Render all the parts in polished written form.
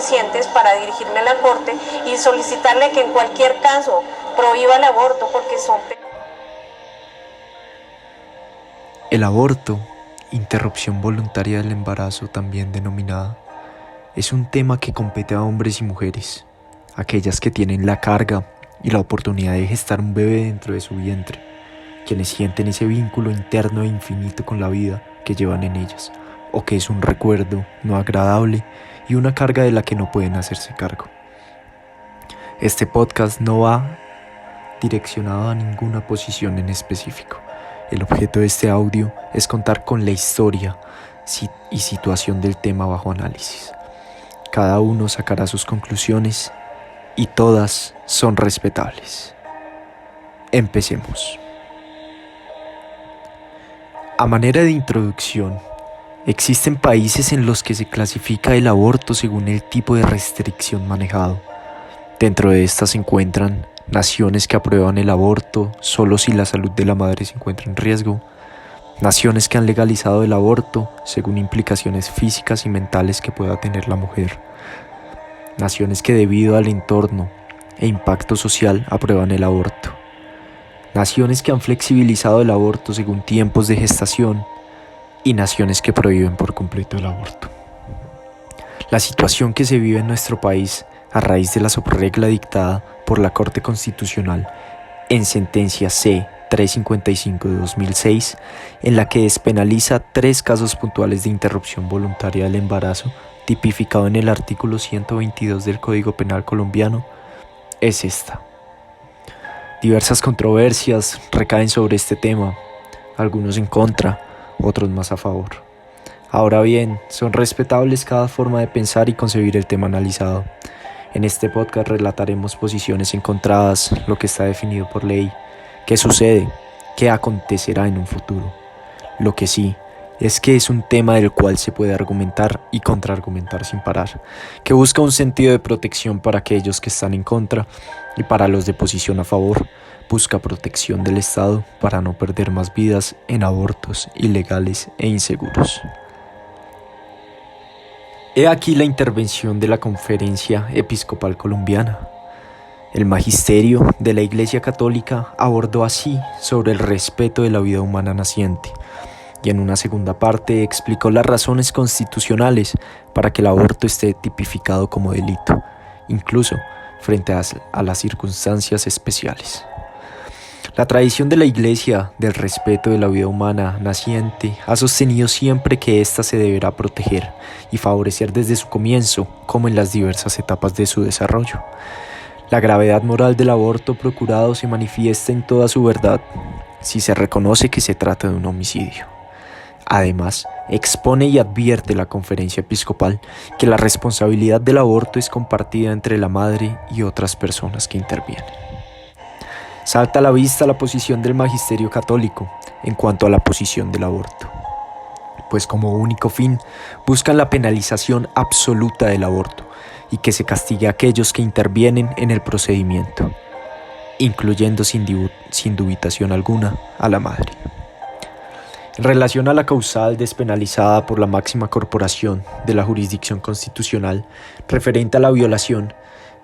suficientes para dirigirme a la Corte y solicitarle que en cualquier caso prohíba el aborto porque son... El aborto, interrupción voluntaria del embarazo también denominada, es un tema que compete a hombres y mujeres, aquellas que tienen la carga y la oportunidad de gestar un bebé dentro de su vientre, quienes sienten ese vínculo interno e infinito con la vida que llevan en ellas, o que es un recuerdo no agradable y una carga de la que no pueden hacerse cargo. Este podcast no va direccionado a ninguna posición en específico. El objeto de este audio es contar con la historia y situación del tema bajo análisis. Cada uno sacará sus conclusiones y todas son respetables. Empecemos. A manera de introducción, existen países en los que se clasifica el aborto según el tipo de restricción manejado. Dentro de estas se encuentran naciones que aprueban el aborto solo si la salud de la madre se encuentra en riesgo, naciones que han legalizado el aborto según implicaciones físicas y mentales que pueda tener la mujer, naciones que debido al entorno e impacto social aprueban el aborto, naciones que han flexibilizado el aborto según tiempos de gestación y naciones que prohíben por completo el aborto. La situación que se vive en nuestro país a raíz de la subregla dictada por la Corte Constitucional en sentencia C-355 de 2006, en la que despenaliza 3 casos puntuales de interrupción voluntaria del embarazo, tipificado en el artículo 122 del Código Penal colombiano, es esta. Diversas controversias recaen sobre este tema, algunos en contra, otros más a favor. Ahora bien, son respetables cada forma de pensar y concebir el tema analizado. En este podcast relataremos posiciones encontradas, lo que está definido por ley, qué sucede, qué acontecerá en un futuro. Lo que sí es que es un tema del cual se puede argumentar y contraargumentar sin parar, que busca un sentido de protección para aquellos que están en contra y para los de posición a favor, busca protección del Estado para no perder más vidas en abortos ilegales e inseguros. He aquí la intervención de la Conferencia Episcopal Colombiana. El magisterio de la Iglesia Católica abordó así sobre el respeto de la vida humana naciente y en una segunda parte explicó las razones constitucionales para que el aborto esté tipificado como delito, incluso frente a las circunstancias especiales. La tradición de la Iglesia del respeto de la vida humana naciente ha sostenido siempre que ésta se deberá proteger y favorecer desde su comienzo, como en las diversas etapas de su desarrollo. La gravedad moral del aborto procurado se manifiesta en toda su verdad, si se reconoce que se trata de un homicidio. Además, expone y advierte la Conferencia Episcopal que la responsabilidad del aborto es compartida entre la madre y otras personas que intervienen. Salta a la vista la posición del magisterio católico en cuanto a la posición del aborto, pues como único fin buscan la penalización absoluta del aborto y que se castigue a aquellos que intervienen en el procedimiento, incluyendo sin dubitación alguna a la madre. En relación a la causal despenalizada por la máxima corporación de la jurisdicción constitucional referente a la violación,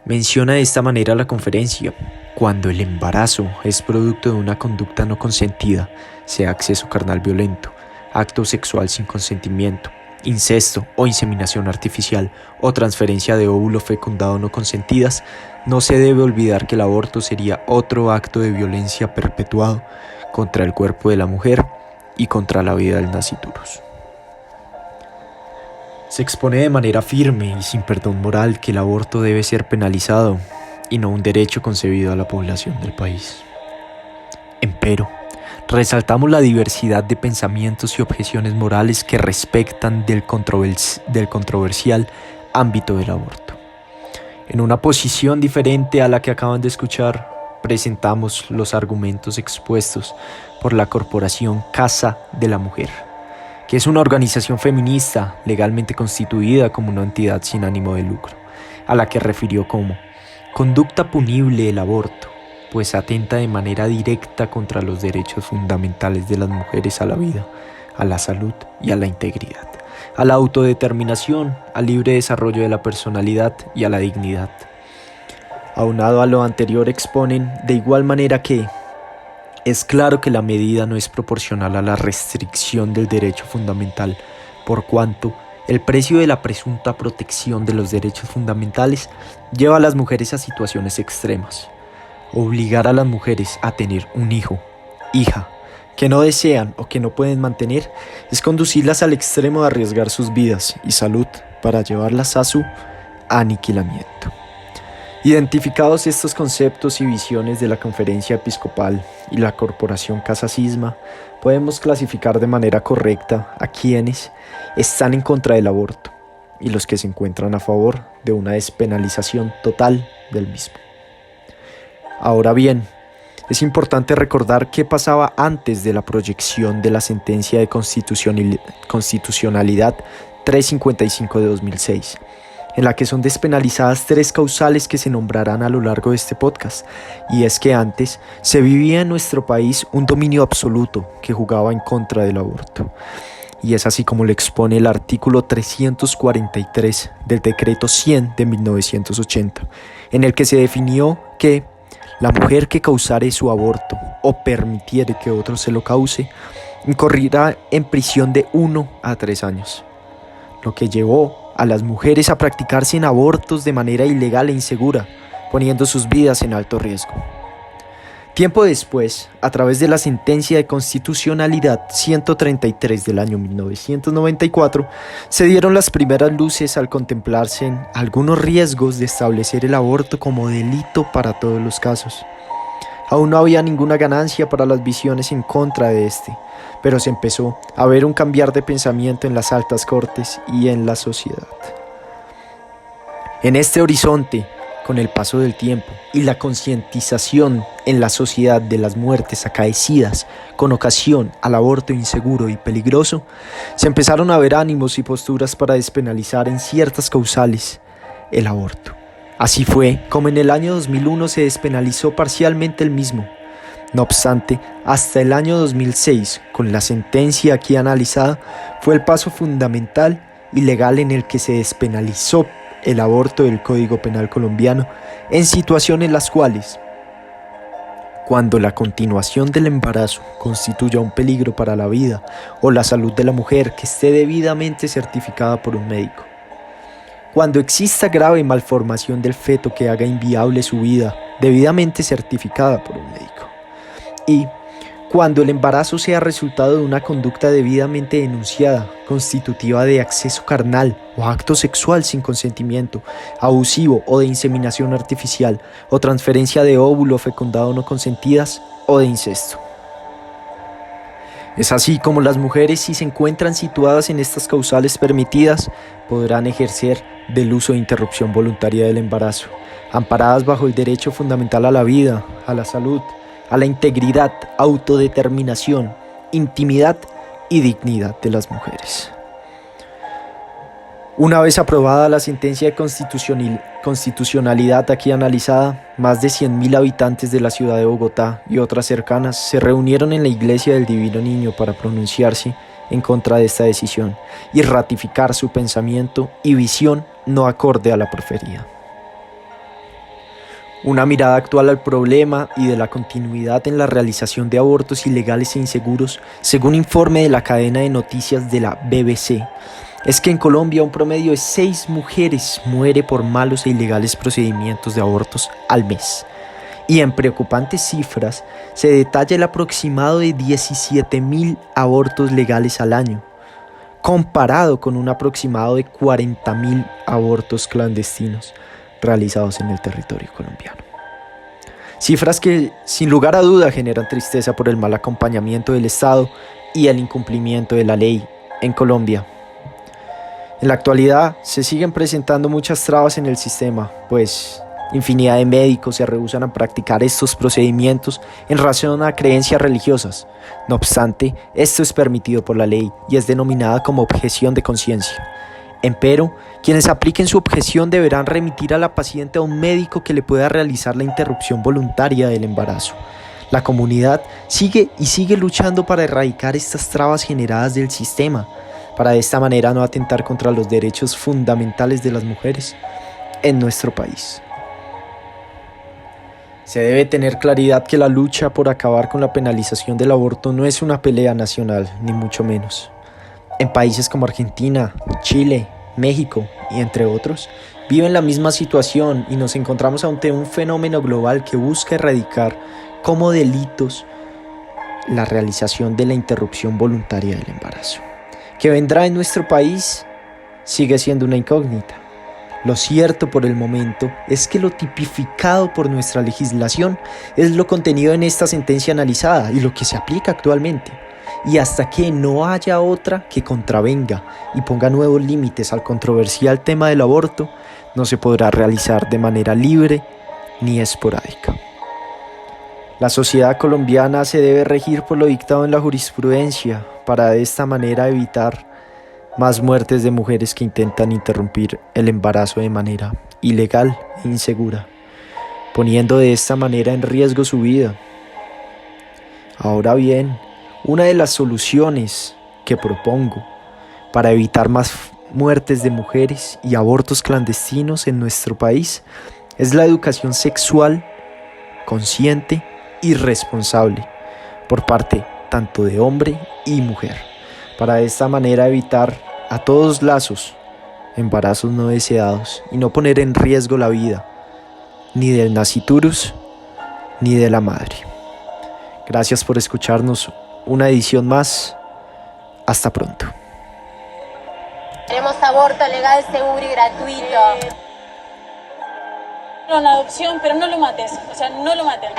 menciona de esta manera la conferencia: cuando el embarazo es producto de una conducta no consentida, sea acceso carnal violento, acto sexual sin consentimiento, incesto o inseminación artificial o transferencia de óvulo fecundado no consentidas, no se debe olvidar que el aborto sería otro acto de violencia perpetuado contra el cuerpo de la mujer y contra la vida del nasciturus. Se expone de manera firme y sin perdón moral que el aborto debe ser penalizado y no un derecho concebido a la población del país. Empero, resaltamos la diversidad de pensamientos y objeciones morales que respectan del controversial ámbito del aborto. En una posición diferente a la que acaban de escuchar, presentamos los argumentos expuestos por la Corporación Casa de la Mujer, que es una organización feminista legalmente constituida como una entidad sin ánimo de lucro, a la que refirió como conducta punible el aborto, pues atenta de manera directa contra los derechos fundamentales de las mujeres a la vida, a la salud y a la integridad, a la autodeterminación, al libre desarrollo de la personalidad y a la dignidad. Aunado a lo anterior exponen de igual manera que es claro que la medida no es proporcional a la restricción del derecho fundamental, por cuanto el precio de la presunta protección de los derechos fundamentales lleva a las mujeres a situaciones extremas. Obligar a las mujeres a tener un hijo, hija, que no desean o que no pueden mantener, es conducirlas al extremo de arriesgar sus vidas y salud para llevarlas a su aniquilamiento. Identificados estos conceptos y visiones de la Conferencia Episcopal y la Corporación Casa Cisma, podemos clasificar de manera correcta a quienes están en contra del aborto y los que se encuentran a favor de una despenalización total del mismo. Ahora bien, es importante recordar qué pasaba antes de la proyección de la sentencia de constitucionalidad 355 de 2006, en la que son despenalizadas 3 causales que se nombrarán a lo largo de este podcast, y es que antes se vivía en nuestro país un dominio absoluto que jugaba en contra del aborto, y es así como lo expone el artículo 343 del decreto 100 de 1980, en el que se definió que la mujer que causare su aborto o permitiere que otro se lo cause, incorrerá en prisión de 1 a 3 años, lo que llevó a las mujeres a practicarse en abortos de manera ilegal e insegura, poniendo sus vidas en alto riesgo. Tiempo después, a través de la sentencia de constitucionalidad 133 del año 1994, se dieron las primeras luces al contemplarse en algunos riesgos de establecer el aborto como delito para todos los casos. Aún no había ninguna ganancia para las visiones en contra de este, pero se empezó a ver un cambiar de pensamiento en las altas cortes y en la sociedad. En este horizonte, con el paso del tiempo y la concientización en la sociedad de las muertes acaecidas con ocasión al aborto inseguro y peligroso, se empezaron a ver ánimos y posturas para despenalizar en ciertas causales el aborto. Así fue como en el año 2001 se despenalizó parcialmente el mismo. No obstante, hasta el año 2006, con la sentencia aquí analizada, fue el paso fundamental y legal en el que se despenalizó el aborto del Código Penal colombiano en situaciones en las cuales, cuando la continuación del embarazo constituya un peligro para la vida o la salud de la mujer que esté debidamente certificada por un médico, cuando exista grave malformación del feto que haga inviable su vida debidamente certificada por un médico, y cuando el embarazo sea resultado de una conducta debidamente denunciada, constitutiva de acceso carnal o acto sexual sin consentimiento, abusivo o de inseminación artificial, o transferencia de óvulo fecundado no consentidas o de incesto. Es así como las mujeres, si se encuentran situadas en estas causales permitidas, podrán ejercer del uso de interrupción voluntaria del embarazo, amparadas bajo el derecho fundamental a la vida, a la salud, a la integridad, autodeterminación, intimidad y dignidad de las mujeres. Una vez aprobada la sentencia de constitucionalidad aquí analizada, más de 100.000 habitantes de la ciudad de Bogotá y otras cercanas se reunieron en la Iglesia del Divino Niño para pronunciarse en contra de esta decisión y ratificar su pensamiento y visión no acorde a la proferida. Una mirada actual al problema y de la continuidad en la realización de abortos ilegales e inseguros, según informe de la cadena de noticias de la BBC, es que en Colombia un promedio de 6 mujeres muere por malos e ilegales procedimientos de abortos al mes. Y en preocupantes cifras se detalla el aproximado de 17.000 abortos legales al año, comparado con un aproximado de 40.000 abortos clandestinos realizados en el territorio colombiano. Cifras que sin lugar a duda generan tristeza por el mal acompañamiento del Estado y el incumplimiento de la ley en Colombia. En la actualidad se siguen presentando muchas trabas en el sistema, pues infinidad de médicos se rehúsan a practicar estos procedimientos en razón a creencias religiosas. No obstante, esto es permitido por la ley y es denominada como objeción de conciencia. Empero, quienes apliquen su objeción deberán remitir a la paciente a un médico que le pueda realizar la interrupción voluntaria del embarazo. La comunidad sigue luchando para erradicar estas trabas generadas del sistema, para de esta manera no atentar contra los derechos fundamentales de las mujeres en nuestro país. Se debe tener claridad que la lucha por acabar con la penalización del aborto no es una pelea nacional, ni mucho menos. En países como Argentina, Chile, México y entre otros, viven la misma situación y nos encontramos ante un fenómeno global que busca erradicar como delitos la realización de la interrupción voluntaria del embarazo. ¿Que vendrá en nuestro país? Sigue siendo una incógnita. Lo cierto por el momento es que lo tipificado por nuestra legislación es lo contenido en esta sentencia analizada y lo que se aplica actualmente. Y hasta que no haya otra que contravenga y ponga nuevos límites al controversial tema del aborto, no se podrá realizar de manera libre ni esporádica. La sociedad colombiana se debe regir por lo dictado en la jurisprudencia para de esta manera evitar más muertes de mujeres que intentan interrumpir el embarazo de manera ilegal e insegura, poniendo de esta manera en riesgo su vida. Ahora bien, una de las soluciones que propongo para evitar más muertes de mujeres y abortos clandestinos en nuestro país es la educación sexual consciente y responsable por parte tanto de hombre y mujer, para de esta manera evitar a todos lazos embarazos no deseados y no poner en riesgo la vida ni del nasciturus ni de la madre. Gracias por escucharnos una edición más. Hasta pronto. Queremos aborto legal, seguro y gratuito. Una adopción, pero no lo mates, no lo maten.